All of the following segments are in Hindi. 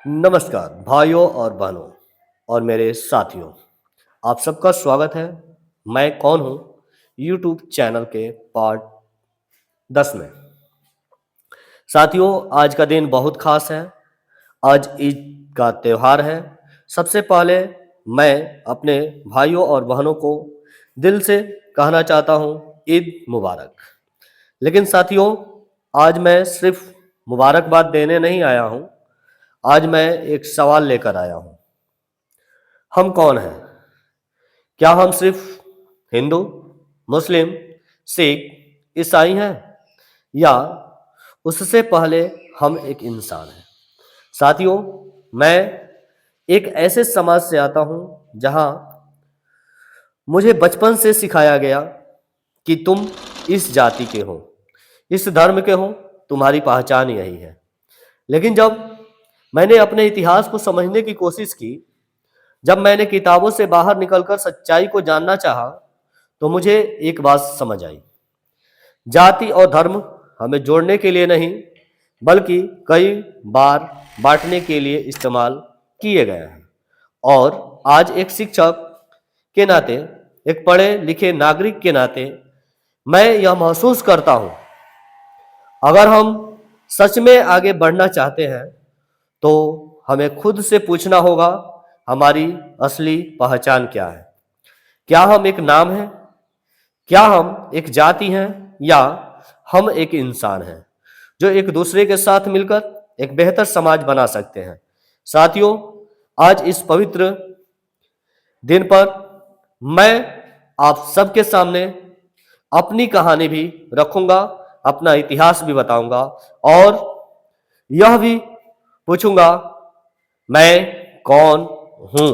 नमस्कार भाइयों और बहनों और मेरे साथियों, आप सबका स्वागत है। मैं कौन हूँ यूट्यूब चैनल के पार्ट 10 में। साथियों, आज का दिन बहुत खास है। आज ईद का त्यौहार है। सबसे पहले मैं अपने भाइयों और बहनों को दिल से कहना चाहता हूँ ईद मुबारक। लेकिन साथियों, आज मैं सिर्फ मुबारकबाद देने नहीं आया हूँ। आज मैं एक सवाल लेकर आया हूँ। हम कौन हैं? क्या हम सिर्फ हिंदू, मुस्लिम, सिख, ईसाई हैं, या उससे पहले हम एक इंसान हैं? साथियों, मैं एक ऐसे समाज से आता हूं जहां मुझे बचपन से सिखाया गया कि तुम इस जाति के हो, इस धर्म के हो, तुम्हारी पहचान यही है। लेकिन जब मैंने अपने इतिहास को समझने की कोशिश की, जब मैंने किताबों से बाहर निकलकर सच्चाई को जानना चाहा, तो मुझे एक बात समझ आई। जाति और धर्म हमें जोड़ने के लिए नहीं, बल्कि कई बार बांटने के लिए इस्तेमाल किए गए हैं। और आज एक शिक्षक के नाते, एक पढ़े लिखे नागरिक के नाते, मैं यह महसूस करता हूं, अगर हम सच में आगे बढ़ना चाहते हैं तो हमें खुद से पूछना होगा, हमारी असली पहचान क्या है? क्या हम एक नाम हैं? क्या हम एक जाति हैं? या हम एक इंसान हैं जो एक दूसरे के साथ मिलकर एक बेहतर समाज बना सकते हैं? साथियों, आज इस पवित्र दिन पर मैं आप सबके सामने अपनी कहानी भी रखूंगा, अपना इतिहास भी बताऊंगा और यह भी पूछूंगा, मैं कौन हूं?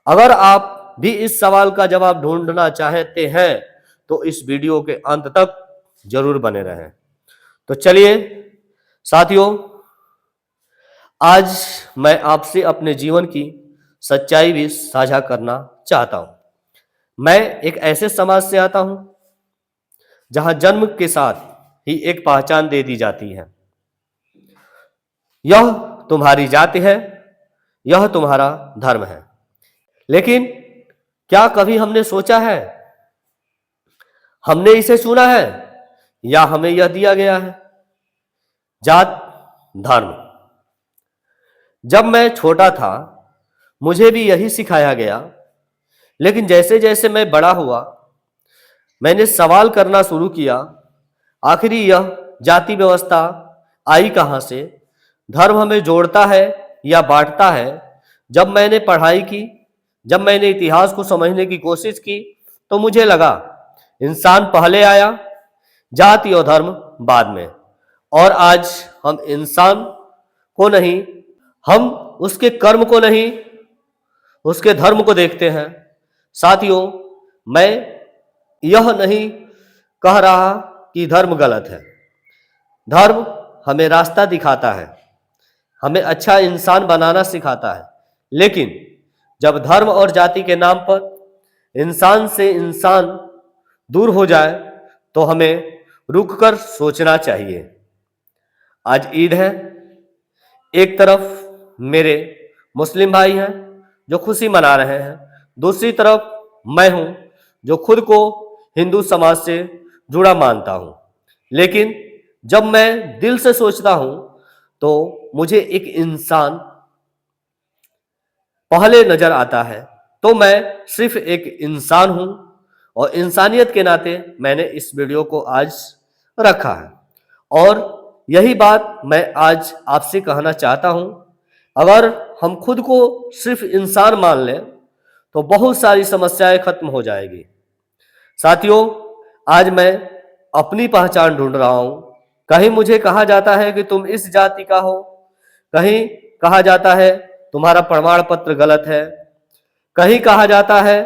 अगर आप भी इस सवाल का जवाब ढूंढना चाहते हैं तो इस वीडियो के अंत तक जरूर बने रहें। तो चलिए साथियों, आज मैं आपसे अपने जीवन की सच्चाई भी साझा करना चाहता हूं। मैं एक ऐसे समाज से आता हूं जहां जन्म के साथ ही एक पहचान दे दी जाती है। यह तुम्हारी जाति है, यह तुम्हारा धर्म है। लेकिन क्या कभी हमने सोचा है, हमने इसे चुना है या हमें यह दिया गया है? जात, धर्म। जब मैं छोटा था मुझे भी यही सिखाया गया, लेकिन जैसे जैसे मैं बड़ा हुआ मैंने सवाल करना शुरू किया, आखिर यह जाति व्यवस्था आई कहां से? धर्म हमें जोड़ता है या बांटता है? जब मैंने पढ़ाई की, जब मैंने इतिहास को समझने की कोशिश की, तो मुझे लगा इंसान पहले आया, जाति और धर्म बाद में। और आज हम इंसान को नहीं, हम उसके कर्म को नहीं, उसके धर्म को देखते हैं। साथियों, मैं यह नहीं कह रहा कि धर्म गलत है। धर्म हमें रास्ता दिखाता है, हमें अच्छा इंसान बनाना सिखाता है। लेकिन जब धर्म और जाति के नाम पर इंसान से इंसान दूर हो जाए तो हमें रुककर सोचना चाहिए। आज ईद है, एक तरफ मेरे मुस्लिम भाई हैं जो खुशी मना रहे हैं, दूसरी तरफ मैं हूं जो खुद को हिंदू समाज से जुड़ा मानता हूं। लेकिन जब मैं दिल से सोचता हूं तो मुझे एक इंसान पहले नजर आता है। तो मैं सिर्फ एक इंसान हूं और इंसानियत के नाते मैंने इस वीडियो को आज रखा है। और यही बात मैं आज आपसे कहना चाहता हूं, अगर हम खुद को सिर्फ इंसान मान लें तो बहुत सारी समस्याएं खत्म हो जाएगी। साथियों, आज मैं अपनी पहचान ढूंढ रहा हूं। कहीं मुझे कहा जाता है कि तुम इस जाति का हो, कहीं कहा जाता है तुम्हारा प्रमाण पत्र गलत है, कहीं कहा जाता है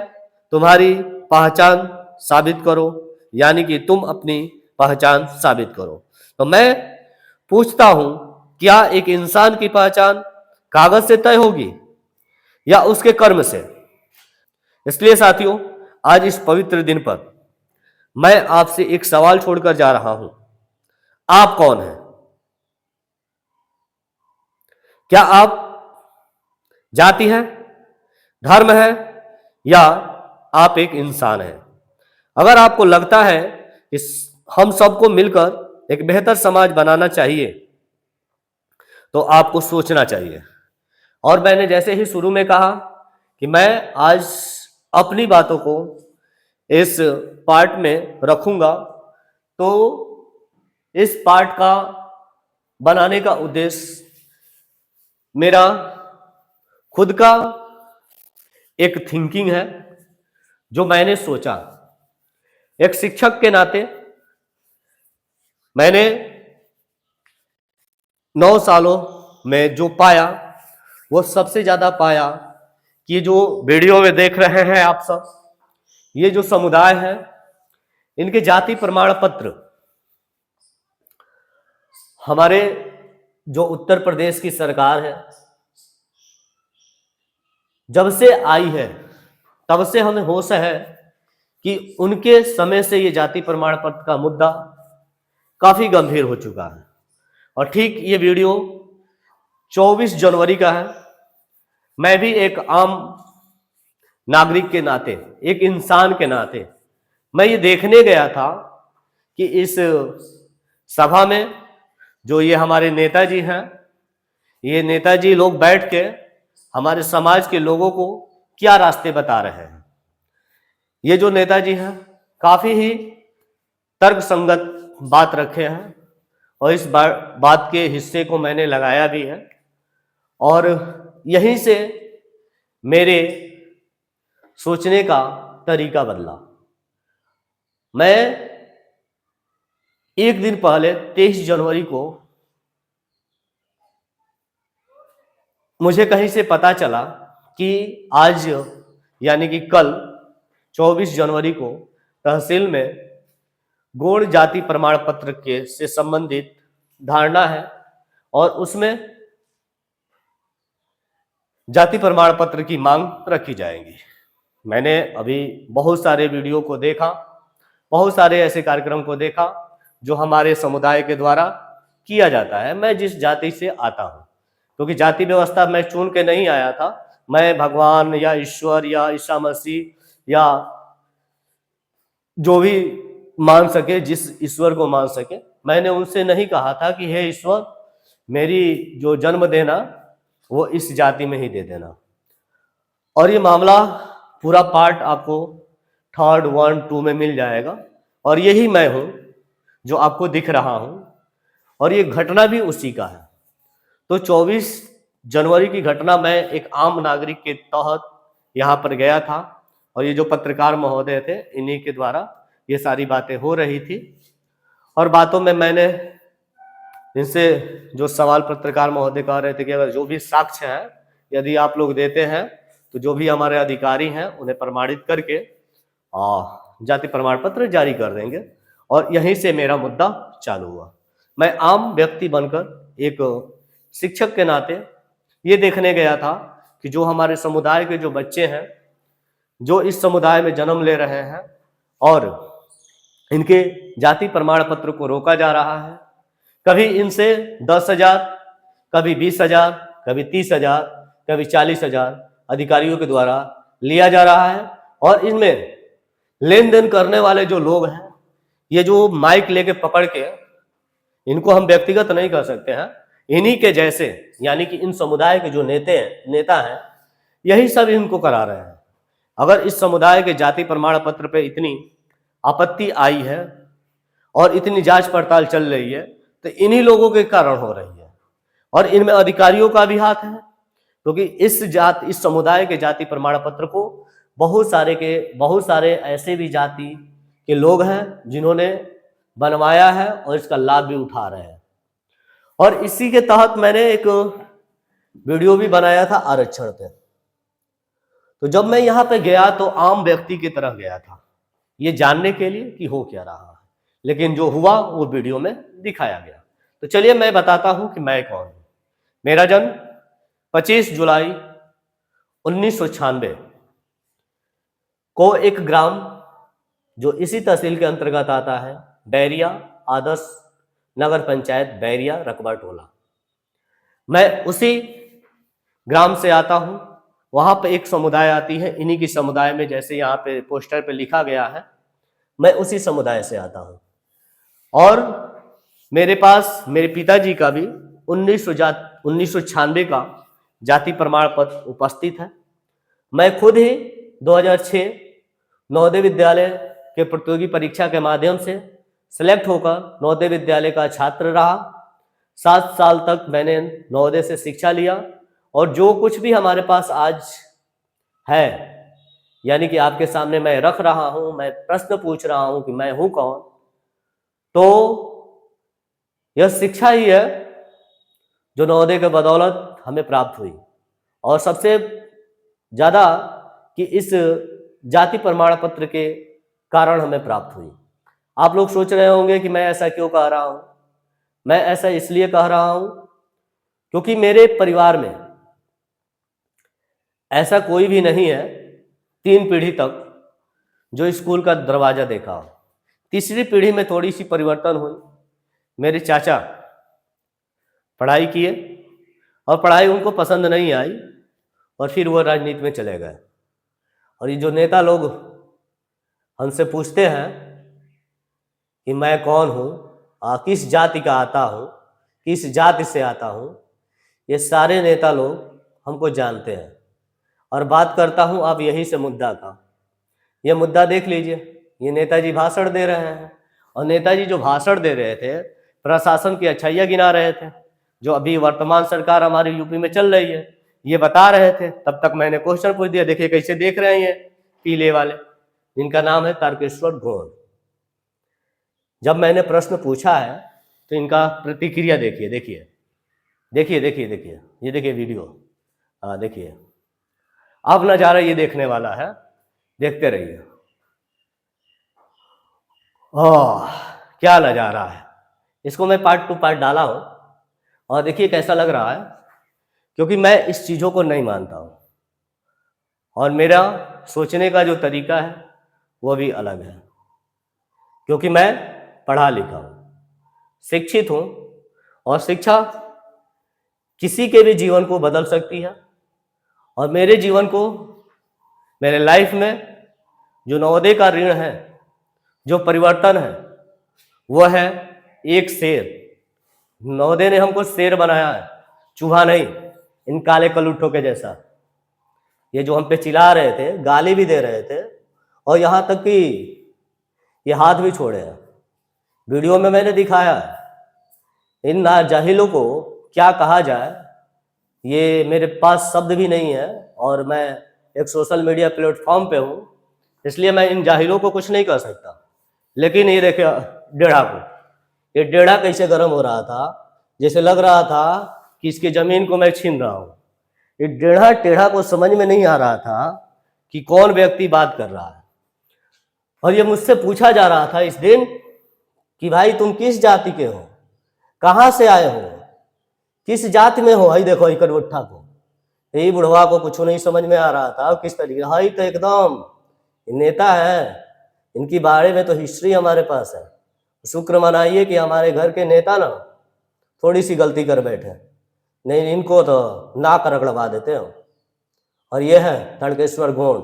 तुम्हारी पहचान साबित करो, यानी कि तुम अपनी पहचान साबित करो। तो मैं पूछता हूं, क्या एक इंसान की पहचान कागज से तय होगी या उसके कर्म से? इसलिए साथियों, आज इस पवित्र दिन पर मैं आपसे एक सवाल छोड़कर जा रहा हूं, आप कौन हैं? क्या आप जाति है, धर्म है, या आप एक इंसान हैं? अगर आपको लगता है कि हम सबको मिलकर एक बेहतर समाज बनाना चाहिए तो आपको सोचना चाहिए। और मैंने जैसे ही शुरू में कहा कि मैं आज अपनी बातों को इस पार्ट में रखूंगा, तो इस पार्ट का बनाने का उद्देश्य मेरा खुद का एक थिंकिंग है, जो मैंने सोचा। एक शिक्षक के नाते मैंने 9 सालों में जो पाया, वो सबसे ज्यादा पाया कि जो वीडियो में देख रहे हैं आप सब, ये जो समुदाय है, इनके जाति प्रमाण पत्र हमारे जो उत्तर प्रदेश की सरकार है, जब से आई है तब से हमें होश है कि उनके समय से ये जाति प्रमाण पत्र का मुद्दा काफी गंभीर हो चुका है। और ठीक ये वीडियो 24 जनवरी का है। मैं भी एक आम नागरिक के नाते, एक इंसान के नाते, मैं ये देखने गया था कि इस सभा में जो ये हमारे नेताजी हैं, ये नेताजी लोग बैठ के हमारे समाज के लोगों को क्या रास्ते बता रहे हैं। ये जो नेताजी हैं काफी ही तर्क संगत बात रखे हैं, और इस बात के हिस्से को मैंने लगाया भी है, और यहीं से मेरे सोचने का तरीका बदला। मैं एक दिन पहले 23 जनवरी को मुझे कहीं से पता चला कि आज यानी कि कल 24 जनवरी को तहसील में गौड़ जाति प्रमाण पत्र के से संबंधित धारणा है, और उसमें जाति प्रमाण पत्र की मांग रखी जाएगी। मैंने अभी बहुत सारे वीडियो को देखा, बहुत सारे ऐसे कार्यक्रम को देखा जो हमारे समुदाय के द्वारा किया जाता है। मैं जिस जाति से आता हूं, क्योंकि जाति व्यवस्था मैं चुन के नहीं आया था, मैं भगवान या ईश्वर या ईसा मसीह या जो भी मान सके, जिस ईश्वर को मान सके, मैंने उनसे नहीं कहा था कि हे ईश्वर, मेरी जो जन्म देना वो इस जाति में ही दे देना। और ये मामला पूरा पार्ट आपको 3rd 1 2 में मिल जाएगा, और यही मैं हूं जो आपको दिख रहा हूं, और ये घटना भी उसी का है। तो 24 जनवरी की घटना मैं एक आम नागरिक के तहत यहाँ पर गया था, और ये जो पत्रकार महोदय थे, इन्हीं के द्वारा ये सारी बातें हो रही थी। और बातों में मैंने इनसे जो सवाल पत्रकार महोदय कह रहे थे कि अगर जो भी साक्ष्य है यदि आप लोग देते हैं तो जो भी हमारे अधिकारी हैं उन्हें प्रमाणित करके जाति प्रमाण पत्र जारी कर देंगे। और यहीं से मेरा मुद्दा चालू हुआ। मैं आम व्यक्ति बनकर एक शिक्षक के नाते ये देखने गया था कि जो हमारे समुदाय के जो बच्चे हैं, जो इस समुदाय में जन्म ले रहे हैं, और इनके जाति प्रमाण पत्र को रोका जा रहा है। कभी इनसे 10,000, कभी 20,000, कभी 30,000, कभी 40,000 अधिकारियों के द्वारा लिया जा रहा है। और इनमें लेन देन करने वाले जो लोग हैं, ये जो माइक लेके पकड़ के, इनको हम व्यक्तिगत नहीं कर सकते हैं, इन्हीं के जैसे यानी कि इन समुदाय के जो नेता हैं, यही सब इनको करा रहे हैं। अगर इस समुदाय के जाति प्रमाण पत्र पे इतनी आपत्ति आई है और इतनी जांच पड़ताल चल रही है, तो इन्हीं लोगों के कारण हो रही है। और इनमें अधिकारियों का भी हाथ है, क्योंकि इस समुदाय के जाति प्रमाण पत्र को बहुत सारे ऐसे भी जाति के लोग हैं जिन्होंने बनवाया है और इसका लाभ भी उठा रहे हैं। और इसी के तहत मैंने एक वीडियो भी बनाया था आरक्षण पे। तो जब मैं यहाँ पे गया तो आम व्यक्ति की तरह गया था, ये जानने के लिए कि हो क्या रहा है, लेकिन जो हुआ वो वीडियो में दिखाया गया। तो चलिए मैं बताता हूं कि मैं कौन हूं। मेरा जन्म 25 जुलाई 1996 को एक ग्राम जो इसी तहसील के अंतर्गत आता है, बैरिया, आदर्श नगर पंचायत बैरिया, रकबा टोला, मैं उसी ग्राम से आता हूँ। वहाँ पे एक समुदाय आती है, इन्हीं की समुदाय में जैसे यहाँ पे पोस्टर पे लिखा गया है, मैं उसी समुदाय से आता हूँ। और मेरे पास मेरे पिताजी का भी 1996 का जाति प्रमाण पत्र उपस्थित है। मैं खुद ही 2006 नवोदय विद्यालय के प्रतियोगी परीक्षा के माध्यम से सिलेक्ट होकर नवोदय विद्यालय का छात्र रहा। 7 साल तक मैंने नवोदय से शिक्षा लिया और जो कुछ भी हमारे पास आज है, यानी कि आपके सामने मैं रख रहा हूं, मैं प्रश्न पूछ रहा हूं कि मैं हूं कौन, तो यह शिक्षा ही है जो नवोदय के बदौलत हमें प्राप्त हुई। और सबसे ज़्यादा कि इस जाति प्रमाण पत्र के कारण हमें प्राप्त हुई। आप लोग सोच रहे होंगे कि मैं ऐसा क्यों कह रहा हूं। मैं ऐसा इसलिए कह रहा हूं क्योंकि मेरे परिवार में ऐसा कोई भी नहीं है 3 पीढ़ी तक जो स्कूल का दरवाजा देखा हो। तीसरी पीढ़ी में थोड़ी सी परिवर्तन हुई। मेरे चाचा पढ़ाई किए और पढ़ाई उनको पसंद नहीं आई और फिर वो राजनीति में चले गए। और ये जो नेता लोग हमसे पूछते हैं कि मैं कौन हूँ, किस जाति का आता हूँ, किस जाति से आता हूँ, ये सारे नेता लोग हमको जानते हैं। और बात करता हूँ अब यही से मुद्दा का। ये मुद्दा देख लीजिए, ये नेताजी भाषण दे रहे हैं और नेताजी जो भाषण दे रहे थे प्रशासन की अच्छाइयाँ गिना रहे थे। जो अभी वर्तमान सरकार हमारी यूपी में चल रही है ये बता रहे थे। तब तक मैंने क्वेश्चन पूछ दिया, देखिए कैसे देख रहे हैं ये पीले वाले, जिनका नाम है तारकेश्वर गोंड। जब मैंने प्रश्न पूछा है तो इनका प्रतिक्रिया देखिए, देखिए देखिए देखिए देखिए, ये देखिए वीडियो, देखिए। अब नजारा ये देखने वाला है, देखते रहिए। क्या नजारा है। इसको मैं पार्ट टू पार्ट डाला हूं और देखिए कैसा लग रहा है, क्योंकि मैं इस चीज़ों को नहीं मानता हूं और मेरा सोचने का जो तरीका है वो भी अलग है। क्योंकि मैं पढ़ा लिखा हूं, शिक्षित हूं और शिक्षा किसी के भी जीवन को बदल सकती है। और मेरे जीवन को, मेरे लाइफ में जो नवोदय का ऋण है, जो परिवर्तन है, वो है एक शेर। नवोदय ने हमको शेर बनाया है, चूहा नहीं, इन काले कलुट्ठों के जैसा। ये जो हम पे चिल्ला रहे थे, गाली भी दे रहे थे और यहाँ तक कि ये हाथ भी छोड़े हैं। वीडियो में मैंने दिखाया है। इन नाजाहिलों को क्या कहा जाए, ये मेरे पास शब्द भी नहीं है। और मैं एक सोशल मीडिया प्लेटफॉर्म पे हूँ, इसलिए मैं इन जाहिलों को कुछ नहीं कर सकता। लेकिन ये देखिए डेढ़ा को, ये डेढ़ा कैसे गर्म हो रहा था, जैसे लग रहा था कि इसकी जमीन को मैं छीन रहा हूँ। ये डेढ़ा टेढ़ा को समझ में नहीं आ रहा था कि कौन व्यक्ति बात कर रहा है। और ये मुझसे पूछा जा रहा था इस दिन कि भाई तुम किस जाति के हो, कहाँ से आए हो, किस जाति में हो। हई देखो इकर उठा को, यही बुढ़वा को कुछ नहीं समझ में आ रहा था किस तरीके। हई तो एकदम नेता है, इनकी बारे में तो हिस्ट्री हमारे पास है। शुक्र मनाइए कि हमारे घर के नेता ना थोड़ी सी गलती कर बैठे, नहीं इनको तो नाक रगड़वा देते हो। और ये है तारकेश्वर गोंड।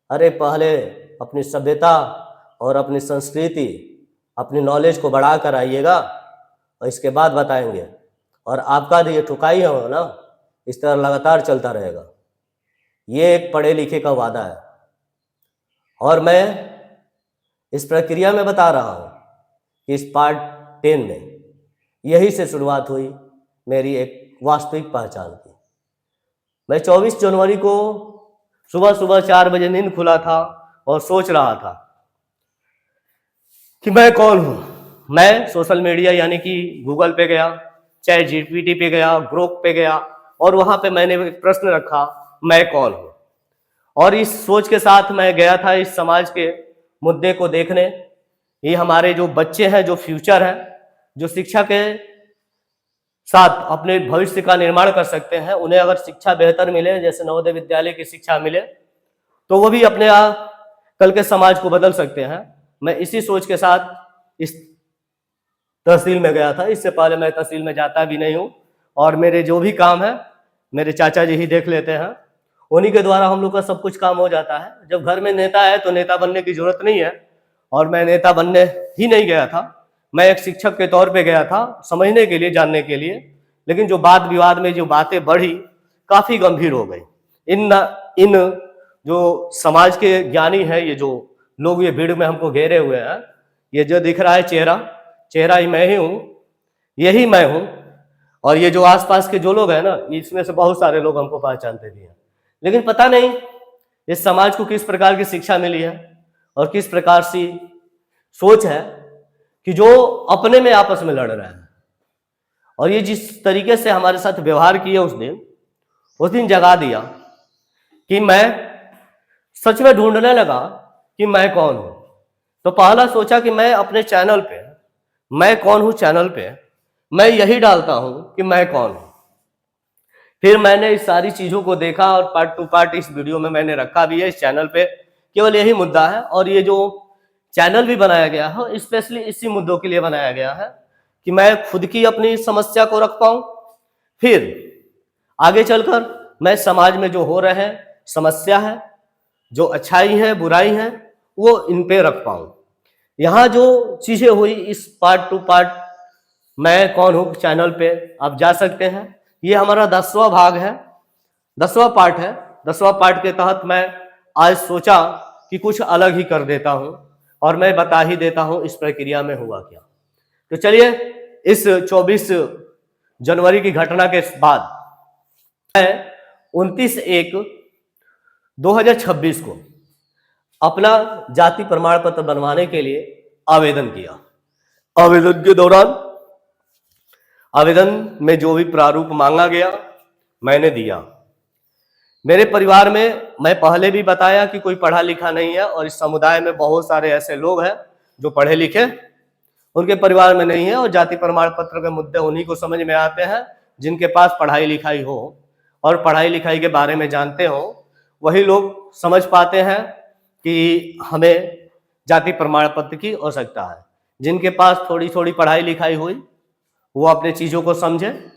अरे पहले अपनी सभ्यता और अपनी संस्कृति, अपनी नॉलेज को बढ़ा कर आइएगा और इसके बाद बताएंगे। और आपका जो ये ठुकाई है ना, इस तरह लगातार चलता रहेगा। ये एक पढ़े लिखे का वादा है और मैं इस प्रक्रिया में बता रहा हूँ कि इस पार्ट 10 में यही से शुरुआत हुई मेरी एक वास्तविक पहचान की। मैं 24 जनवरी को सुबह सुबह 4 बजे नींद खुला था और सोच रहा था कि मैं कौन हूँ। मैं सोशल मीडिया यानी कि गूगल पे गया, चाहे GPT पे गया, ग्रोक पे गया और वहाँ पे मैंने एक प्रश्न रखा, मैं कौन हूँ। और इस सोच के साथ मैं गया था इस समाज के मुद्दे को देखने। ये हमारे जो बच्चे हैं, जो फ्यूचर है, जो शिक्षा के साथ अपने भविष्य का निर्माण कर सकते हैं, उन्हें अगर शिक्षा बेहतर मिले, जैसे नवोदय विद्यालय की शिक्षा मिले, तो वो भी अपने कल के समाज को बदल सकते हैं। मैं इसी सोच के साथ इस तहसील में गया था। इससे पहले मैं तहसील में जाता भी नहीं हूँ और मेरे जो भी काम है मेरे चाचा जी ही देख लेते हैं। उन्हीं के द्वारा हम लोग का सब कुछ काम हो जाता है। जब घर में नेता है तो नेता बनने की जरूरत नहीं है, और मैं नेता बनने ही नहीं गया था। मैं एक शिक्षक के तौर पे गया था, समझने के लिए, जानने के लिए। लेकिन जो वाद विवाद में जो बातें बढ़ी काफी गंभीर हो गई। इन जो समाज के ज्ञानी है, ये जो लोग ये भीड़ में हमको घेरे हुए हैं, ये जो दिख रहा है चेहरा ही मैं ही हूँ, यही मैं हूँ। और ये जो आसपास के जो लोग हैं ना, इसमें से बहुत सारे लोग हमको पहचानते भी हैं। लेकिन पता नहीं इस समाज को किस प्रकार की शिक्षा मिली है और किस प्रकार से सोच है कि जो अपने में आपस में लड़ रहे हैं। और ये जिस तरीके से हमारे साथ व्यवहार किए उस दिन जगा दिया कि मैं सच में ढूंढने लगा कि मैं कौन हूं। तो पहला सोचा कि मैं अपने चैनल पे मैं कौन हूं, चैनल पे मैं यही डालता हूं कि मैं कौन हूं। फिर मैंने इस सारी चीजों को देखा और पार्ट टू पार्ट इस वीडियो में मैंने रखा भी है। इस चैनल पे केवल यही मुद्दा है, और ये जो चैनल भी बनाया गया है स्पेशली इसी मुद्दों के लिए बनाया गया है कि मैं खुद की अपनी समस्या को रख पाऊं, फिर आगे चलकर मैं समाज में जो हो रहे हैं समस्या है, जो अच्छाई है बुराई है, वो इन पे रख पाऊं। यहाँ जो चीजें हुई इस पार्ट टू पार्ट मैं कौन हूं चैनल पे आप जा सकते हैं। ये हमारा 10वां भाग है, 10वां पार्ट है। 10वां पार्ट के तहत मैं आज सोचा कि कुछ अलग ही कर देता हूं और मैं बता ही देता हूं इस प्रक्रिया में हुआ क्या। तो चलिए, इस 24 जनवरी की घटना के बाद मैं 29/1/2026 को अपना जाति प्रमाण पत्र बनवाने के लिए आवेदन किया। आवेदन के दौरान आवेदन में जो भी प्रारूप मांगा गया मैंने दिया। मेरे परिवार में मैं पहले भी बताया कि कोई पढ़ा लिखा नहीं है, और इस समुदाय में बहुत सारे ऐसे लोग हैं जो पढ़े लिखे उनके परिवार में नहीं है, और जाति प्रमाण पत्र के मुद्दे उन्हीं को समझ में आते हैं जिनके पास पढ़ाई लिखाई हो और पढ़ाई लिखाई के बारे में जानते हो। वही लोग समझ पाते हैं कि हमें जाति प्रमाण पत्र की आवश्यकता है। जिनके पास थोड़ी थोड़ी पढ़ाई लिखाई हुई वो अपने चीज़ों को समझे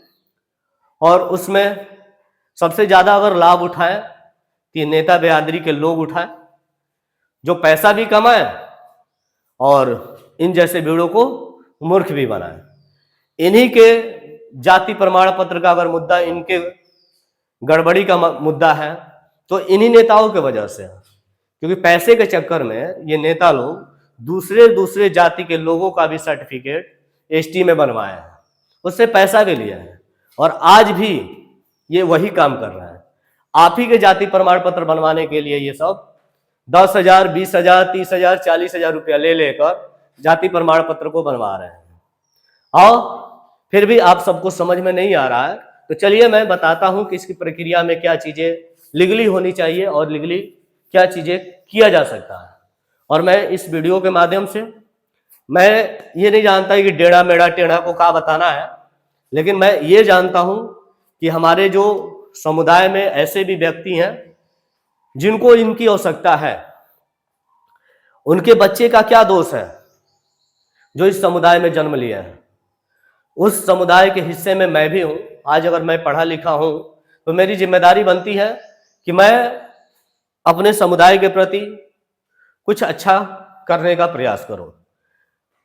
और उसमें सबसे ज़्यादा अगर लाभ उठाएं कि नेता बिरादरी के लोग उठाएं, जो पैसा भी कमाएं और इन जैसे भीड़ों को मूर्ख भी बनाएं। इन्हीं के जाति प्रमाण पत्र का अगर मुद्दा, इनके गड़बड़ी का मुद्दा है तो इन्हीं नेताओं के वजह से है, क्योंकि पैसे के चक्कर में ये नेता लोग दूसरे जाति के लोगों का भी सर्टिफिकेट एसटी में बनवाए हैं, उससे पैसा भी लिया है, और आज भी ये वही काम कर रहा है। आप ही के जाति प्रमाण पत्र बनवाने के लिए ये सब 10,000, 20,000, 30,000, 40,000 रुपया ले लेकर जाति प्रमाण पत्र को बनवा रहे हैं। और फिर भी आप सबको समझ में नहीं आ रहा है, तो चलिए मैं बताता हूं कि इसकी प्रक्रिया में क्या चीजें लीगली होनी चाहिए और लीगली क्या चीजें किया जा सकता है। और मैं इस वीडियो के माध्यम से, मैं ये नहीं जानता कि डेढ़ा मेढ़ा टेढ़ा को क्या बताना है, लेकिन मैं ये जानता हूं कि हमारे जो समुदाय में ऐसे भी व्यक्ति हैं जिनको इनकी आवश्यकता है, उनके बच्चे का क्या दोष है जो इस समुदाय में जन्म लिया है। उस समुदाय के हिस्से में मैं भी हूं। आज अगर मैं पढ़ा लिखा हूं तो मेरी जिम्मेदारी बनती है कि मैं अपने समुदाय के प्रति कुछ अच्छा करने का प्रयास करूं।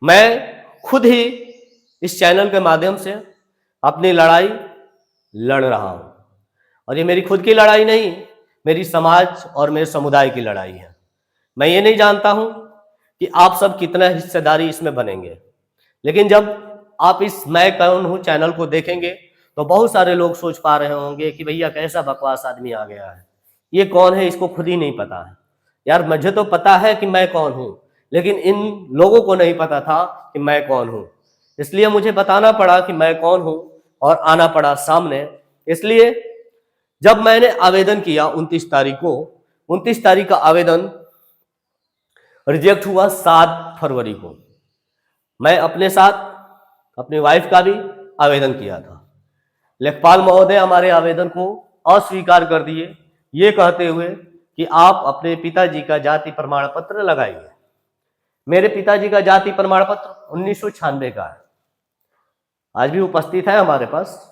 मैं खुद ही इस चैनल के माध्यम से अपनी लड़ाई लड़ रहा हूं, और ये मेरी खुद की लड़ाई नहीं, मेरी समाज और मेरे समुदाय की लड़ाई है। मैं ये नहीं जानता हूं कि आप सब कितना हिस्सेदारी इसमें बनेंगे, लेकिन जब आप इस मैं कौन हूं चैनल को देखेंगे तो बहुत सारे लोग सोच पा रहे होंगे कि भैया कैसा बकवास आदमी आ गया है, ये कौन है, इसको खुद ही नहीं पता है। यार मुझे तो पता है कि मैं कौन हूं, लेकिन इन लोगों को नहीं पता था कि मैं कौन हूं, इसलिए मुझे बताना पड़ा कि मैं कौन हूं और आना पड़ा सामने। इसलिए जब मैंने आवेदन किया 29 तारीख को, 29 तारीख का आवेदन रिजेक्ट हुआ 7 फरवरी को। मैं अपने साथ अपनी वाइफ का भी आवेदन किया था। लेखपाल महोदय हमारे आवेदन को अस्वीकार कर दिए, ये कहते हुए कि आप अपने पिताजी का जाति प्रमाण पत्र लगाइए। मेरे पिताजी का जाति प्रमाण पत्र 1996 का है, आज भी उपस्थित है हमारे पास।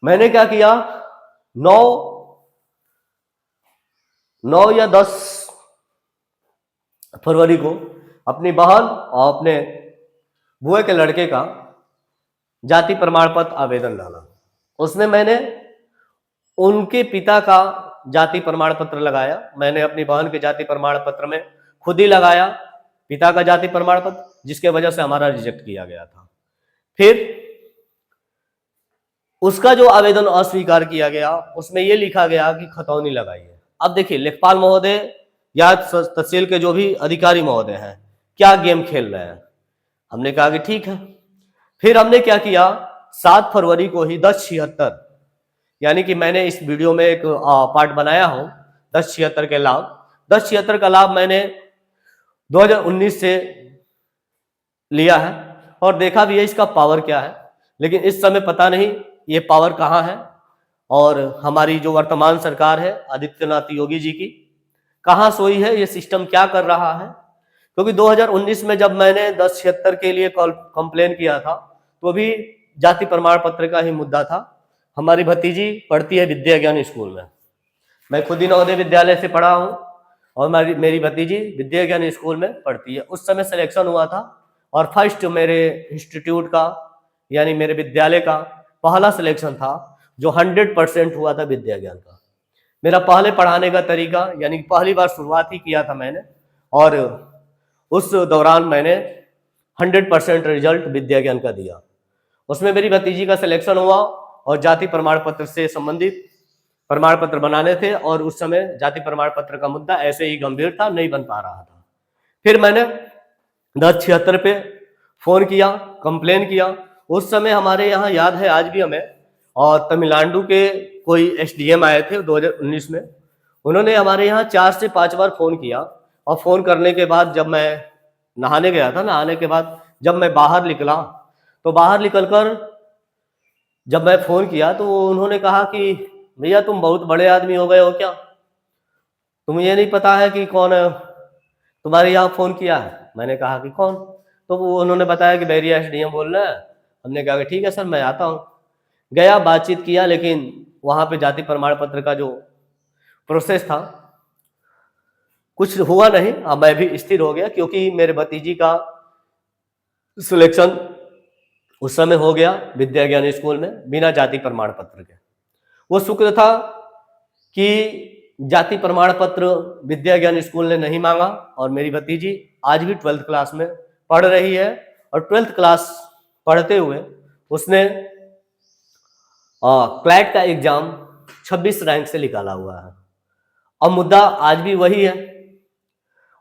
मैंने क्या किया, 9 9 या 10 फरवरी को अपनी बहन और अपने बुआ के लड़के का जाति प्रमाण पत्र आवेदन डाला। उसमें मैंने उनके पिता का जाति प्रमाण पत्र लगाया, मैंने अपनी बहन के जाति प्रमाण पत्र में खुद ही लगाया पिता का जाति प्रमाण पत्र, जिसके वजह से हमारा रिजेक्ट किया गया था। फिर उसका जो आवेदन अस्वीकार किया गया, उसमें यह लिखा गया कि खतौनी लगाई है। अब देखिए, लेखपाल महोदय या तहसील के जो भी अधिकारी महोदय हैं क्या गेम खेल रहे हैं। हमने कहा कि ठीक है। फिर हमने क्या किया, 7 फरवरी को ही 1076, यानी कि मैंने इस वीडियो में एक पार्ट बनाया हूं 1076 के लाभ। 1076 का लाभ मैंने 2019 से लिया है और देखा भी है इसका पावर क्या है, लेकिन इस समय पता नहीं ये पावर कहाँ है और हमारी जो वर्तमान सरकार है आदित्यनाथ योगी जी की कहाँ सोई है, ये सिस्टम क्या कर रहा है। क्योंकि 2019 में जब मैंने 1076 के लिए कंप्लेन किया था तो भी जाति प्रमाण पत्र का ही मुद्दा था। हमारी भतीजी पढ़ती है विद्या ज्ञान स्कूल में, मैं खुद ही नवोदय विद्यालय से पढ़ा हूँ और मेरी भतीजी विद्या ज्ञान स्कूल में पढ़ती है। उस समय सिलेक्शन हुआ था और फर्स्ट मेरे इंस्टीट्यूट का यानी मेरे विद्यालय का पहला सिलेक्शन था जो 100% हुआ था विद्या ज्ञान का। मेरा पहले पढ़ाने का तरीका यानी पहली बार शुरुआत ही किया था मैंने, और उस दौरान मैंने 100% रिजल्ट विद्या ज्ञान का दिया। उसमें मेरी भतीजी का सिलेक्शन हुआ और जाति प्रमाण पत्र से संबंधित प्रमाण पत्र बनाने थे और उस समय जाति प्रमाण पत्र का मुद्दा ऐसे ही गंभीर था, नहीं बन पा रहा था। फिर मैंने 1076 पे फोन किया, कंप्लेन किया। उस समय हमारे यहाँ याद है आज भी हमें, और तमिलनाडु के कोई एसडीएम आए थे 2019 में, उन्होंने हमारे यहाँ 4 से 5 बार फोन किया। और फोन करने के बाद जब मैं नहाने गया था, नहाने के बाद जब मैं बाहर निकला तो बाहर निकलकर जब मैं फोन किया तो उन्होंने कहा कि भैया तुम बहुत बड़े आदमी हो गए हो क्या, तुम्हें ये नहीं पता है कि कौन तुम्हारे यहाँ फोन किया है। मैंने कहा कि कौन, तो वो उन्होंने बताया कि बैरिया एसडीएम बोल रहे हैं। हमने कहा कि ठीक है सर मैं आता हूँ। गया, बातचीत किया, लेकिन वहाँ पे जाति प्रमाण पत्र का जो प्रोसेस था कुछ हुआ नहीं। अब मैं भी स्थिर हो गया क्योंकि मेरे भतीजी का सिलेक्शन उस समय हो गया विद्या ज्ञान स्कूल में बिना जाति प्रमाण पत्र के। वो शुक्र था कि जाति प्रमाण पत्र विद्या ज्ञान स्कूल ने नहीं मांगा और मेरी भतीजी आज भी 12th क्लास में पढ़ रही है और 12th क्लास पढ़ते हुए उसने क्लैट का एग्जाम 26 रैंक से निकाला हुआ है। अब मुद्दा आज भी वही है,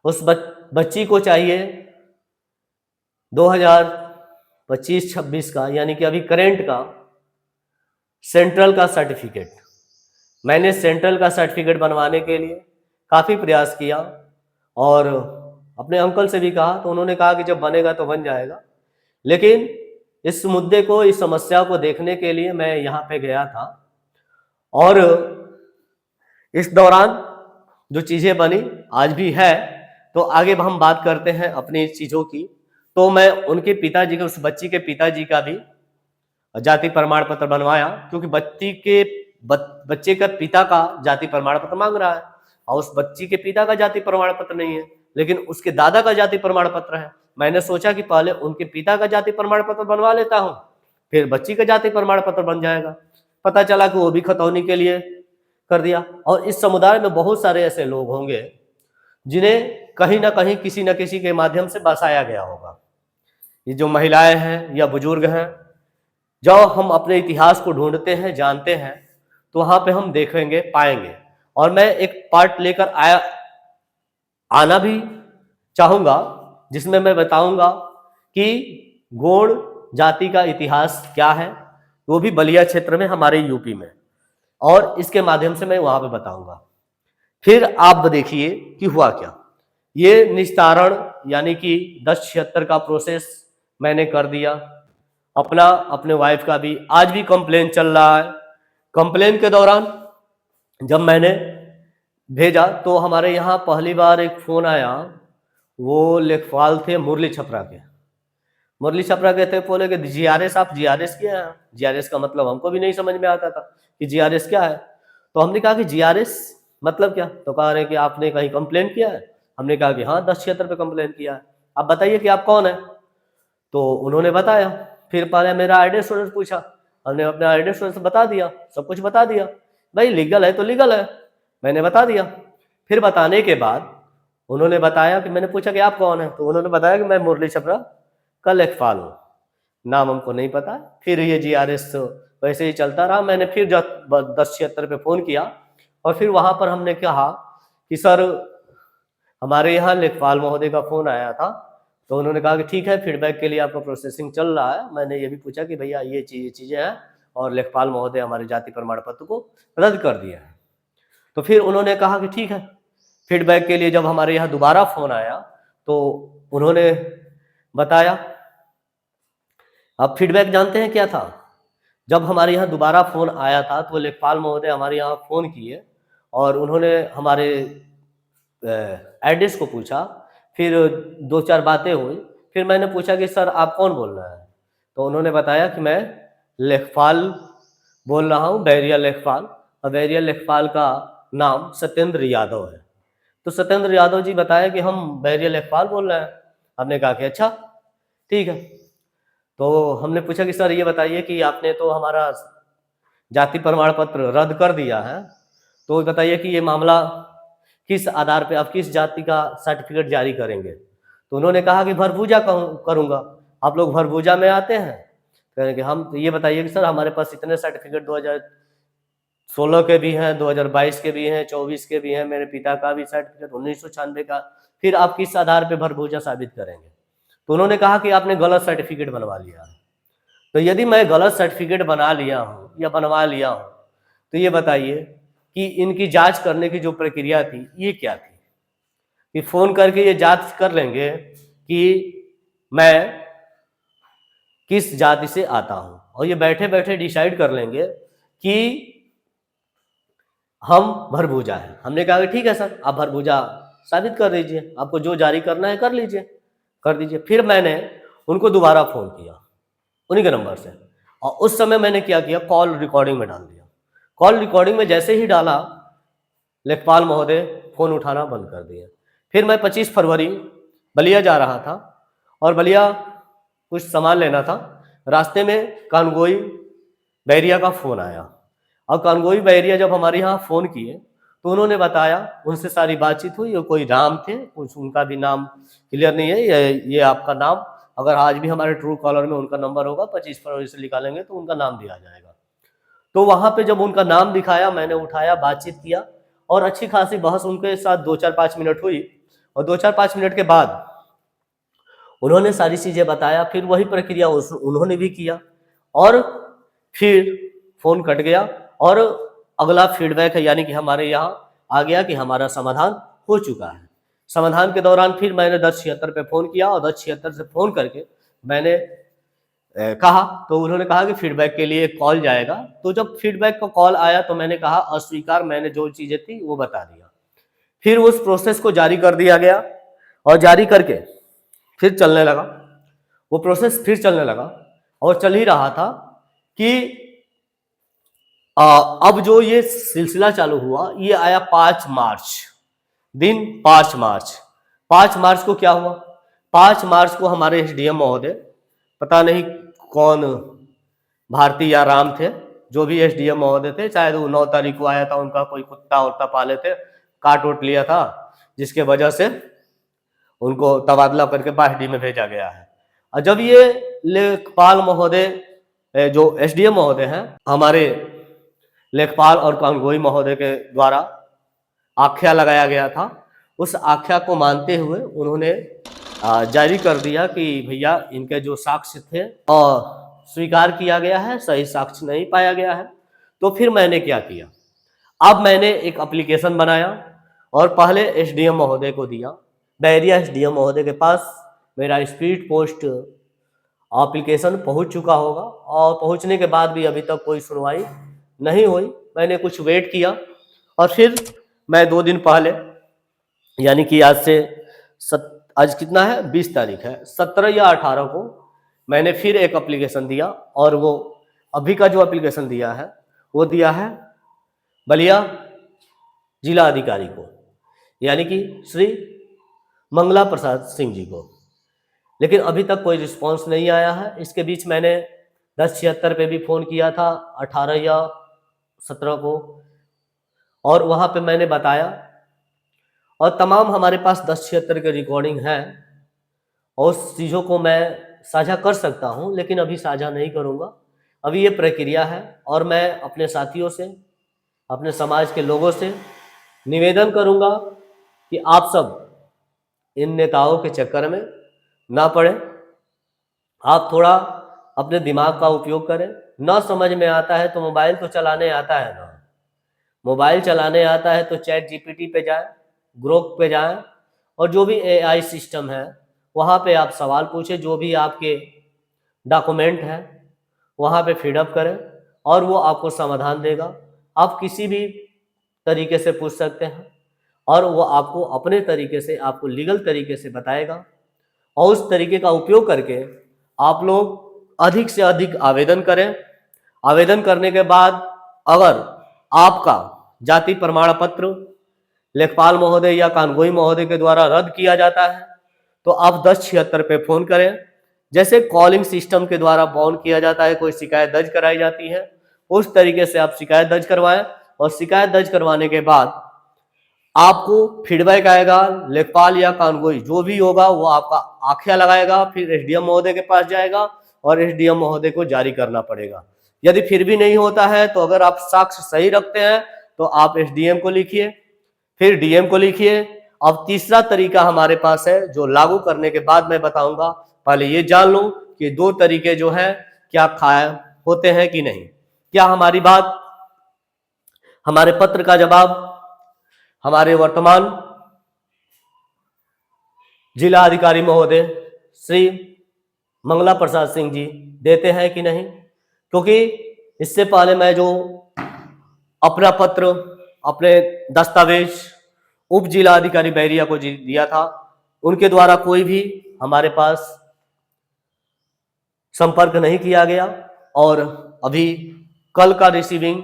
उस बच्ची को चाहिए 2025-26 का यानी कि अभी करेंट का सेंट्रल का सर्टिफिकेट। मैंने सेंट्रल का सर्टिफिकेट बनवाने के लिए काफ़ी प्रयास किया और अपने अंकल से भी कहा, तो उन्होंने कहा कि जब बनेगा तो बन जाएगा। लेकिन इस मुद्दे को, इस समस्या को देखने के लिए मैं यहाँ पे गया था और इस दौरान जो चीज़ें बनी आज भी है। तो आगे हम बात करते हैं अपनी चीज़ों की। तो मैं उनके पिताजी के, उस बच्ची के पिताजी का भी जाति प्रमाण पत्र बनवाया क्योंकि बच्चे का पिता का जाति प्रमाण पत्र मांग रहा है और उस बच्ची के पिता का जाति प्रमाण पत्र नहीं है, लेकिन उसके दादा का जाति प्रमाण पत्र है। मैंने सोचा कि पहले उनके पिता का जाति प्रमाण पत्र बनवा लेता हूँ, फिर बच्ची का जाति प्रमाण पत्र बन जाएगा। पता चला कि वो भी खतौनी के लिए कर दिया। और इस समुदाय में बहुत सारे ऐसे लोग होंगे जिन्हें कहीं ना कहीं किसी न किसी के माध्यम से बसाया गया होगा। ये जो महिलाएं हैं या बुजुर्ग हैं, जब हम अपने इतिहास को ढूंढते हैं, जानते हैं, तो वहां पे हम देखेंगे, पाएंगे। और मैं एक पार्ट लेकर आना भी चाहूंगा जिसमें मैं बताऊंगा कि गौड़ जाति का इतिहास क्या है, वो भी बलिया क्षेत्र में हमारे यूपी में, और इसके माध्यम से मैं वहां पे बताऊंगा। फिर आप देखिए कि हुआ क्या। ये निस्तारण यानी कि 1076 का प्रोसेस मैंने कर दिया अपना, अपने वाइफ का भी आज भी कंप्लेन चल रहा है। कंप्लेन के दौरान जब मैंने भेजा तो हमारे यहाँ पहली बार एक फ़ोन आया, वो लेखपाल थे मुरली छपरा के। मुरली छपरा कहते बोले कि जीआरएस, आप जीआरएस क्या है? जीआरएस का मतलब हमको भी नहीं समझ में आता था कि जीआरएस क्या है। तो हमने कहा कि जीआरएस मतलब क्या? तो कह रहे कि आपने कहीं कंप्लेंट किया है? हमने कहा कि हाँ 1076 पे कंप्लेंट किया है। आप बताइए कि आप कौन है? तो उन्होंने बताया। फिर पहले मेरा आईडी स्टूडेंट पूछा, हमने अपने आईडी स्टूडेंट बता दिया, सब कुछ बता दिया। भाई लीगल है तो लीगल है, मैंने बता दिया। फिर बताने के बाद उन्होंने बताया कि मैंने पूछा कि आप कौन है? तो उन्होंने बताया कि मैं मुरली छपरा का लेखपाल हूँ। नाम हमको नहीं पता। फिर ये जीआरएस वैसे ही चलता रहा। मैंने फिर 1076 पे फ़ोन किया और फिर वहाँ पर हमने कहा कि सर हमारे यहाँ लेखपाल महोदय का फ़ोन आया था, तो उन्होंने कहा कि ठीक है, फीडबैक के लिए आपका प्रोसेसिंग चल रहा है। मैंने ये भी पूछा कि भैया ये चीज़ें हैं और लेखपाल महोदय हमारे जाति प्रमाण पत्र को रद्द कर दिया है। तो फिर उन्होंने कहा कि ठीक है। फीडबैक के लिए जब हमारे यहाँ दोबारा फ़ोन आया तो उन्होंने बताया। अब फीडबैक जानते हैं क्या था? जब हमारे यहाँ दोबारा फ़ोन आया था तो लेखपाल महोदय हमारे यहाँ फ़ोन किए और उन्होंने हमारे एड्रेस को पूछा। फिर 2-4 बातें हुई। फिर मैंने पूछा कि सर आप कौन बोल रहे हैं? तो उन्होंने बताया कि मैं लेखपाल बोल रहा हूँ, बैरिया लेखपाल। और बैरिया लेखपाल का नाम सत्येंद्र यादव है। तो सत्येंद्र यादव जी बताया कि हम बैरिया लेखपाल बोल रहे हैं। हमने कहा कि अच्छा ठीक है। तो हमने पूछा कि सर ये बताइए कि आपने तो हमारा जाति प्रमाण पत्र रद्द कर दिया है, तो बताइए कि ये मामला किस आधार पे, आप किस जाति का सर्टिफिकेट जारी करेंगे? तो उन्होंने कहा कि भरभूजा करूँगा। आप लोग भरभूजा में आते हैं? कहें कि हम, तो ये बताइए कि सर हमारे पास इतने सर्टिफिकेट 2016 के भी हैं, 2022 के भी हैं, 24 के भी हैं, मेरे पिता का भी सर्टिफिकेट 1996 का। फिर आप किस आधार पे भरभूजा साबित करेंगे? तो उन्होंने कहा कि आपने गलत सर्टिफिकेट बनवा लिया है। तो यदि मैं गलत सर्टिफिकेट बना लिया हूँ या बनवा लिया हूँ, तो ये बताइए कि इनकी जांच करने की जो प्रक्रिया थी ये क्या थी? कि फ़ोन करके ये जांच कर लेंगे कि मैं किस जाति से आता हूँ और ये बैठे बैठे डिसाइड कर लेंगे कि हम भरभूजा हैं। हमने कहा कि ठीक है सर, आप भरभूजा साबित कर दीजिए, आपको जो जारी करना है कर लीजिए, कर दीजिए। फिर मैंने उनको दोबारा फ़ोन किया उन्हीं के नंबर से, और उस समय मैंने क्या किया, कॉल रिकॉर्डिंग में डाल दिया। कॉल रिकॉर्डिंग में जैसे ही डाला, लेखपाल महोदय फ़ोन उठाना बंद कर दिए। फिर मैं 25 फरवरी बलिया जा रहा था और बलिया कुछ सामान लेना था। रास्ते में कानगोई बैरिया का फ़ोन आया और कानगोई बैरिया जब हमारे यहाँ फ़ोन किए तो उन्होंने बताया, उनसे सारी बातचीत हुई और कोई राम थे, कुछ उनका भी नाम क्लियर नहीं है। ये आपका नाम, अगर आज भी हमारे ट्रू कॉलर में उनका नंबर होगा, 25 फरवरी से निकालेंगे तो उनका नाम दिया जाएगा। तो वहाँ पे जब उनका नाम दिखाया, मैंने उठाया, बातचीत किया और अच्छी खासी बहस उनके साथ 2-4-5 मिनट हुई। और 2-4-5 मिनट के बाद उन्होंने सारी चीज़ें बताया। फिर वही प्रक्रिया उन्होंने भी किया और फिर फ़ोन कट गया और अगला फीडबैक है, यानी कि हमारे यहाँ आ गया कि हमारा समाधान हो चुका है। समाधान के दौरान फिर मैंने 1076 पे फ़ोन किया और 1076 से फ़ोन करके मैंने कहा, तो उन्होंने कहा कि फीडबैक के लिए कॉल जाएगा। तो जब फीडबैक का कॉल आया तो मैंने कहा अस्वीकार, मैंने जो चीज़ें थी वो बता दिया। फिर उस प्रोसेस को जारी कर दिया गया और जारी करके फिर चलने लगा, वो प्रोसेस फिर चलने लगा और चल ही रहा था कि अब जो ये सिलसिला चालू हुआ, ये आया 5 मार्च, दिन 5 मार्च। 5 मार्च को क्या हुआ? 5 मार्च को हमारे एसडीएम महोदय, पता नहीं कौन भारती या राम थे, जो भी एसडीएम महोदय थे, शायद वो 9 तारीख को आया था, उनका कोई कुत्ता उत्ता पाले थे, काट उट लिया था, जिसके वजह से उनको तबादला करके बाहडी में भेजा गया है। और जब ये लेखपाल महोदय, जो एसडीएम महोदय हैं, हमारे लेखपाल और कानगोई महोदय के द्वारा आख्या लगाया गया था, उस आख्या को मानते हुए उन्होंने जारी कर दिया कि भैया इनके जो साक्ष्य थे और स्वीकार किया गया है, सही साक्ष्य नहीं पाया गया है। तो फिर मैंने क्या किया, अब मैंने एक एप्लीकेशन बनाया और पहले एसडीएम महोदय को दिया। बैरिया एसडीएम महोदय के पास मेरा स्पीड पोस्ट एप्लीकेशन पहुंच चुका होगा और पहुंचने के बाद भी अभी तक कोई सुनवाई नहीं हुई। मैंने कुछ वेट किया और फिर मैं 2 दिन पहले, यानी कि आज से आज कितना है, 20 तारीख है, 17 या 18 को मैंने फिर एक एप्लीकेशन दिया, और वो अभी का जो एप्लीकेशन दिया है वो दिया है बलिया जिला अधिकारी को, यानी कि श्री मंगला प्रसाद सिंह जी को। लेकिन अभी तक कोई रिस्पांस नहीं आया है। इसके बीच मैंने 1076 पे भी फ़ोन किया था 18 या 17 को, और वहाँ पे मैंने बताया, और तमाम हमारे पास 1076 के रिकॉर्डिंग है, और उस चीज़ों को मैं साझा कर सकता हूँ, लेकिन अभी साझा नहीं करूँगा। अभी ये प्रक्रिया है, और मैं अपने साथियों से, अपने समाज के लोगों से निवेदन करूँगा कि आप सब इन नेताओं के चक्कर में ना पड़े। आप थोड़ा अपने दिमाग का उपयोग करें। ना समझ में आता है तो मोबाइल तो चलाने आता है ना, मोबाइल चलाने आता है तो चैट जीपीटी पे जाएं, ग्रोक पे जाएं, और जो भी एआई सिस्टम है वहाँ पे आप सवाल पूछें, जो भी आपके डॉक्यूमेंट हैं वहाँ पे फीडअप करें, और वो आपको समाधान देगा। आप किसी भी तरीके से पूछ सकते हैं, और वो आपको अपने तरीके से, आपको लीगल तरीके से बताएगा, और उस तरीके का उपयोग करके आप लोग अधिक से अधिक आवेदन करें। आवेदन करने के बाद अगर आपका जाति प्रमाण पत्र लेखपाल महोदय या कानगोई महोदय के द्वारा रद्द किया जाता है तो आप 1076 पे फ़ोन करें। जैसे कॉलिंग सिस्टम के द्वारा फोन किया जाता है, कोई शिकायत दर्ज कराई जाती है, उस तरीके से आप शिकायत दर्ज करवाएं, और शिकायत दर्ज करवाने के बाद आपको फीडबैक आएगा। लेखपाल या कानगोई जो भी होगा वो आपका आख्या लगाएगा, फिर एसडीएम महोदय के पास जाएगा, और एसडीएम महोदय को जारी करना पड़ेगा। यदि फिर भी नहीं होता है तो अगर आप साक्ष्य सही रखते हैं तो आप एसडीएम को लिखिए, फिर डीएम को लिखिए। अब तीसरा तरीका हमारे पास है जो लागू करने के बाद मैं बताऊंगा। पहले ये जान लो कि दो तरीके जो हैं क्या खाया होते हैं कि नहीं। क्या हमारी बात, हमारे पत्र का जवाब हमारे वर्तमान जिला अधिकारी महोदय श्री मंगला प्रसाद सिंह जी देते हैं कि नहीं? क्योंकि इससे पहले मैं जो अपना पत्र, अपने दस्तावेज उप जिला अधिकारी बैरिया को दिया था, उनके द्वारा कोई भी हमारे पास संपर्क नहीं किया गया, और अभी कल का रिसीविंग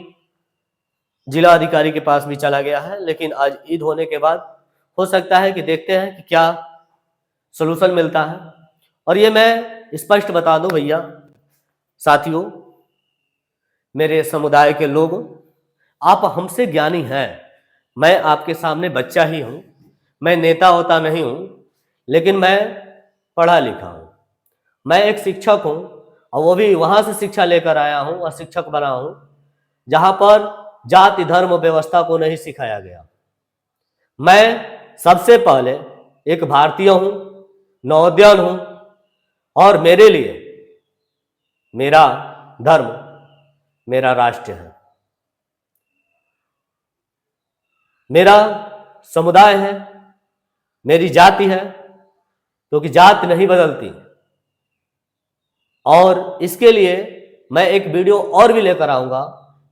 जिला अधिकारी के पास भी चला गया है। लेकिन आज ईद होने के बाद हो सकता है कि देखते हैं कि क्या सलूशन मिलता है। और ये मैं स्पष्ट बता दूं भैया, साथियों, मेरे समुदाय के लोग, आप हमसे ज्ञानी हैं। मैं आपके सामने बच्चा ही हूं, मैं नेता होता नहीं हूं, लेकिन मैं पढ़ा लिखा हूं। मैं एक शिक्षक हूं, और वो भी वहां से शिक्षा लेकर आया हूं और शिक्षक बना हूं जहां पर जाति धर्म व्यवस्था को नहीं सिखाया गया। मैं सबसे पहले एक भारतीय हूं, नवोदयन हूं, और मेरे लिए मेरा धर्म मेरा राष्ट्र है, मेरा समुदाय है, मेरी जाति है, क्योंकि जाति नहीं बदलती। और इसके लिए मैं एक वीडियो और भी लेकर आऊंगा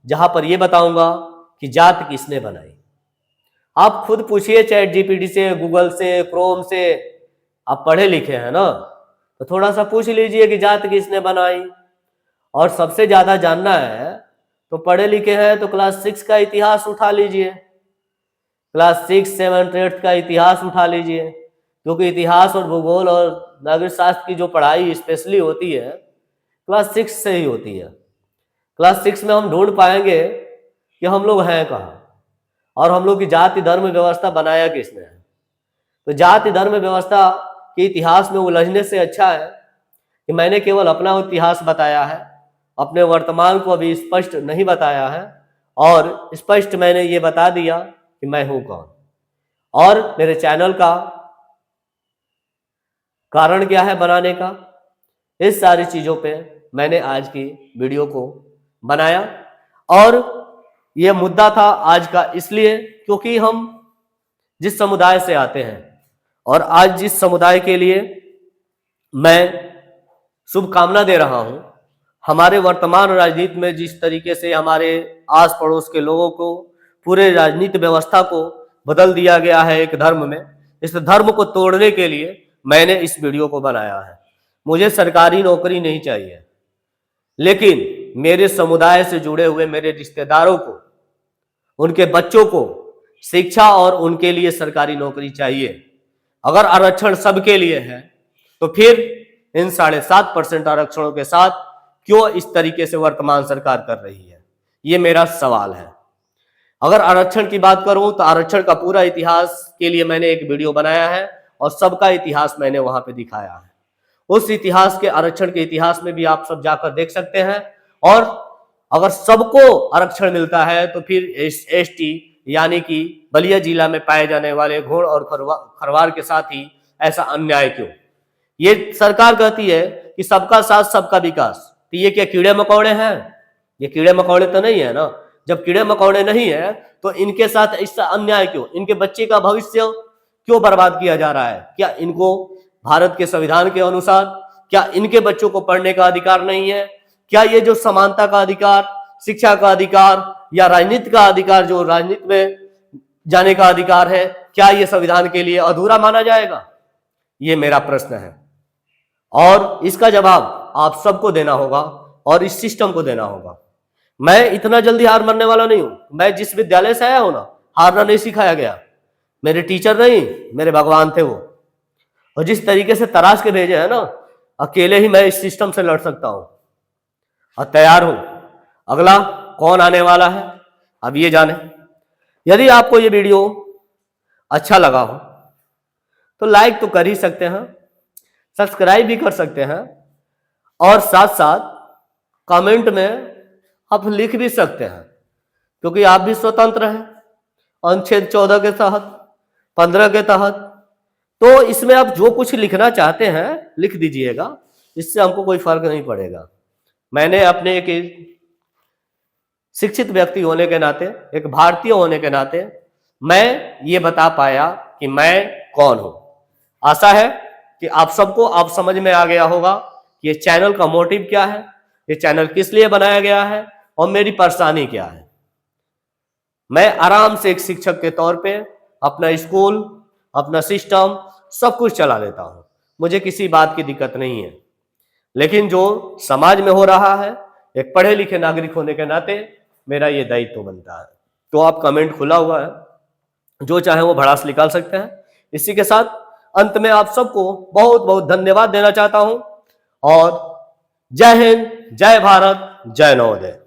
जहां पर यह बताऊंगा कि जाति किसने बनाई। आप खुद पूछिए चैट जीपीटी से, गूगल से, क्रोम से, आप पढ़े लिखे हैं ना, तो थोड़ा सा पूछ लीजिए कि जाति किसने बनाई। और सबसे ज्यादा जानना है तो पढ़े लिखे हैं तो क्लास 6 का इतिहास उठा लीजिए, क्लास 6, 7, 8 का इतिहास उठा लीजिए, क्योंकि इतिहास और भूगोल और नागरिक शास्त्र की जो पढ़ाई स्पेशली होती है क्लास 6 से ही होती है। क्लास 6 में हम ढूंढ पाएंगे कि हम लोग हैं कहाँ, और हम लोग की जाति धर्म व्यवस्था बनाया किसने है। तो जाति धर्म व्यवस्था के इतिहास में उलझने से अच्छा है कि मैंने केवल अपना इतिहास बताया है, अपने वर्तमान को अभी स्पष्ट नहीं बताया है, और स्पष्ट मैंने ये बता दिया कि मैं हूं कौन, और मेरे चैनल का कारण क्या है बनाने का। इस सारी चीजों पे मैंने आज की वीडियो को बनाया। और यह मुद्दा था आज का इसलिए क्योंकि हम जिस समुदाय से आते हैं, और आज जिस समुदाय के लिए मैं शुभकामना दे रहा हूं, हमारे वर्तमान राजनीति में जिस तरीके से हमारे आस पड़ोस के लोगों को, पूरे राजनीति व्यवस्था को बदल दिया गया है एक धर्म में, इस धर्म को तोड़ने के लिए मैंने इस वीडियो को बनाया है। मुझे सरकारी नौकरी नहीं चाहिए, लेकिन मेरे समुदाय से जुड़े हुए मेरे रिश्तेदारों को, उनके बच्चों को शिक्षा और उनके लिए सरकारी नौकरी चाहिए। अगर आरक्षण सबके लिए है तो फिर इन 7.5% आरक्षणों के साथ क्यों इस तरीके से वर्तमान सरकार कर रही है, ये मेरा सवाल है। अगर आरक्षण की बात करूं तो आरक्षण का पूरा इतिहास के लिए मैंने एक वीडियो बनाया है और सबका इतिहास मैंने वहां पे दिखाया है। उस इतिहास के, आरक्षण के इतिहास में भी आप सब जाकर देख सकते हैं। और अगर सबको आरक्षण मिलता है तो फिर एसटी यानी कि बलिया जिला में पाए जाने वाले घोड़ और खरवार के साथ ही ऐसा अन्याय क्यों? ये सरकार कहती है कि सबका साथ सबका विकास, तो ये क्या कीड़े मकोड़े हैं? ये कीड़े मकोड़े तो नहीं है ना। जब कीड़े मकोड़े नहीं है तो इनके साथ इसका अन्याय क्यों? इनके बच्चे का भविष्य क्यों बर्बाद किया जा रहा है? क्या इनको भारत के संविधान के अनुसार, क्या इनके बच्चों को पढ़ने का अधिकार नहीं है? क्या ये जो समानता का अधिकार, शिक्षा का अधिकार या राजनीति का अधिकार, जो राजनीति में जाने का अधिकार है, क्या ये संविधान के लिए अधूरा माना जाएगा? ये मेरा प्रश्न है और इसका जवाब आप सबको देना होगा और इस सिस्टम को देना होगा। मैं इतना जल्दी हार मानने वाला नहीं हूं। मैं जिस विद्यालय से आया हूं ना, हारना नहीं सिखाया गया। मेरे टीचर नहीं, मेरे भगवान थे वो। और जिस तरीके से तराश के भेजे हैं ना, अकेले ही मैं इस सिस्टम से लड़ सकता हूं और तैयार हूं। अगला कौन आने वाला है अब ये जाने। यदि आपको ये वीडियो अच्छा लगा हो तो लाइक तो कर ही सकते हैं, सब्सक्राइब भी कर सकते हैं और साथ साथ कमेंट में आप लिख भी सकते हैं, क्योंकि आप भी स्वतंत्र हैं अनुच्छेद 14 के तहत, 15 के तहत। तो इसमें आप जो कुछ लिखना चाहते हैं लिख दीजिएगा, इससे हमको कोई फर्क नहीं पड़ेगा। मैंने अपने एक शिक्षित व्यक्ति होने के नाते, एक भारतीय होने के नाते मैं ये बता पाया कि मैं कौन हूं। आशा है कि आप सबको आप समझ में आ गया होगा कि ये चैनल का मोटिव क्या है, ये चैनल किस लिए बनाया गया है और मेरी परेशानी क्या है। मैं आराम से एक शिक्षक के तौर पे अपना स्कूल, अपना सिस्टम सब कुछ चला लेता हूं, मुझे किसी बात की दिक्कत नहीं है। लेकिन जो समाज में हो रहा है, एक पढ़े लिखे नागरिक होने के नाते मेरा ये दायित्व बनता है। तो आप कमेंट खुला हुआ है, जो चाहे वो भड़ास निकाल सकते हैं। इसी के साथ अंत में आप सबको बहुत बहुत धन्यवाद देना चाहता हूं और जय हिंद, जय भारत, जय नवोदय।